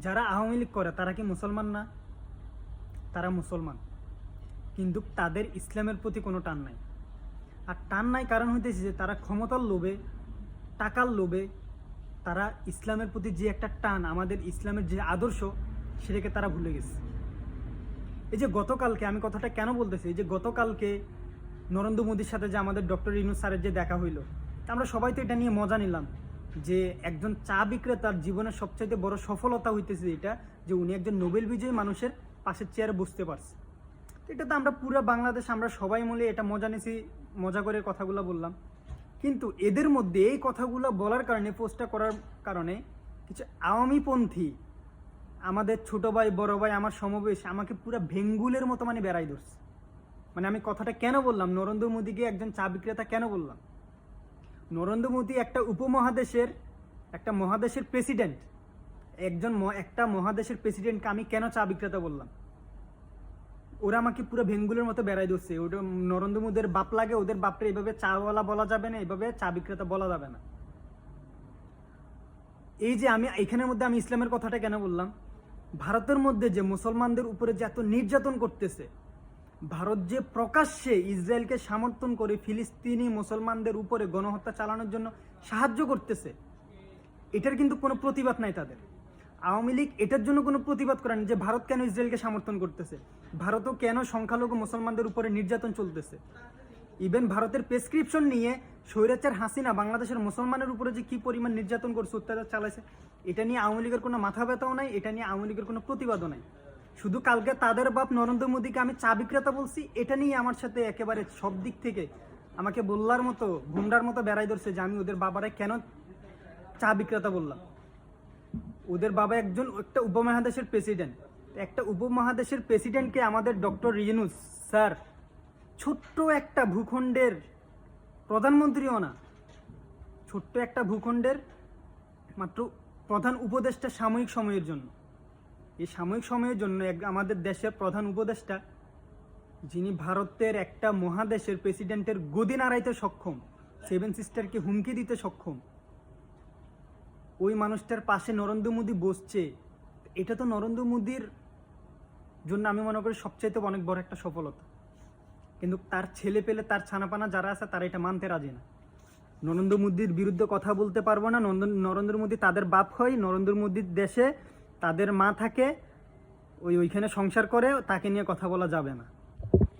যারা আওয়ামী লীগ করে তারা কি মুসলমান না? তারা মুসলমান, কিন্তু তাদের ইসলামের প্রতি কোনো টান নাই। আর টান নাই কারণ হইতেছে যে তারা ক্ষমতার লোভে, টাকার লোভে তারা ইসলামের প্রতি যে একটা টান, আমাদের ইসলামের যে আদর্শ, সেটাকে তারা ভুলে গেছে। এই যে গতকালকে, আমি কথাটা কেন বলতেছি, এই যে গতকালকে নরেন্দ্র মোদীর সাথে যে আমাদের ডক্টর ইউনূস স্যারের যে দেখা হইলো, আমরা সবাই তো এটা নিয়ে মজা নিলাম যে একজন চা বিক্রেতার জীবনের সবচাইতে বড় সফলতা হইতেছে এটা যে উনি একজন নোবেল বিজয়ী মানুষের পাশের চেয়ারে বসতে পারছে। এটা তো আমরা পুরো বাংলাদেশ আমরা সবাই মিলে এটা মজা নিয়েছি, মজা করে কথাগুলো বললাম। কিন্তু এদের মধ্যে এই কথাগুলো বলার কারণে, পোস্টটা করার কারণে কিছু আওয়ামীপন্থী, আমাদের ছোট ভাই বড় ভাই আমার সমবয়সী, আমাকে পুরো ভেঙ্গুলের মতো মানে বেড়াই ধরছে। মানে আমি কথাটা কেন বললাম, নরেন্দ্র মোদীকে একজন চা বিক্রেতা কেন বললাম? নরেন্দ্র মোদী একটা উপমহাদেশের, একটা মহাদেশের প্রেসিডেন্ট, একটা মহাদেশের প্রেসিডেন্টকে আমি কেন চা বিক্রেতা বললাম? ওরা আমাকে পুরো ভেঙ্গুলের মতো বেড়াই দিচ্ছে। ওটা নরেন্দ্র মোদীর বাপ লাগে, ওদের বাপরে এইভাবে চাওয়ালা বলা যাবে না, এইভাবে চা বিক্রেতা বলা যাবে না। এই যে আমি এখানের মধ্যে আমি ইসলামের কথাটা কেন বললাম, ভারতের মধ্যে যে মুসলমানদের উপরে যে এত নির্যাতন করতেছে, ভারত যে প্রকাশ্যে ইসরায়েলকে সমর্থন করে ফিলিস্তিনি মুসলমানদের উপরে গণহত্যা চালানোর জন্য সাহায্য করতেছে, এটার কিন্তু কোনো প্রতিবাদ নাই তাদের। আওয়ামী লীগ এটার জন্য কোনো প্রতিবাদ করেন যে ভারত কেন ইসরায়েলকে সমর্থন করতেছে, ভারতও কেন সংখ্যালঘু মুসলমানদের উপরে নির্যাতন চলতেছে। ইভেন ভারতের প্রেসক্রিপশন নিয়ে স্বৈরাচার হাসিনা বাংলাদেশের মুসলমানের উপরে যে কি পরিমাণ নির্যাতন করছে, অত্যাচার চালাইছে, এটা নিয়ে আওয়ামী লীগের কোনো মাথা ব্যথাও নাই, এটা নিয়ে আওয়ামী লীগের কোনো প্রতিবাদও নাই। শুধু কালকে তাদের বাপ নরেন্দ্র মোদীকে আমি চা বিক্রেতা বলছি, এটা নিয়ে আমার সাথে একেবারে সব দিক থেকে আমাকে বললার মতো, গুন্ডার মতো বেড়াই ধরছে যে আমি ওদের বাবারে কেন চা বিক্রেতা বললাম। ওদের বাবা একজন একটা উপমহাদেশের প্রেসিডেন্ট, একটা উপমহাদেশের প্রেসিডেন্টকে আমাদের ডক্টর ইউনূস স্যার ছোট্ট একটা ভূখণ্ডের প্রধানমন্ত্রীও না, ছোট্ট একটা ভূখণ্ডের মাত্র প্রধান উপদেষ্টা সাময়িক সময়ের জন্য। এই সাময়িক সময়ের জন্য আমাদের দেশের প্রধান উপদেষ্টা, যিনি ভারতের একটা মহাদেশের প্রেসিডেন্টের গদি নাড়াইতে সক্ষম, সেভেন সিস্টারকে হুমকি দিতে সক্ষম, ওই মানুষটার পাশে নরেন্দ্র মোদী বসছে। এটা তো নরেন্দ্র মোদীর জন্য আমি মনে করি সবচাইতে অনেক বড় একটা সফলতা। কিন্তু তার ছেলে পেলে, তার ছানাপানা যারা আছে, তারা এটা মানতে রাজি না। নরেন্দ্র মোদীর বিরুদ্ধে কথা বলতে পারবো না। নরেন্দ্র মোদী তাদের বাপ হয়, নরেন্দ্র মোদীর দেশে তাদের মা থাকে, ওইখানে সংসার করে, তাকে নিয়ে কথা বলা যাবে না।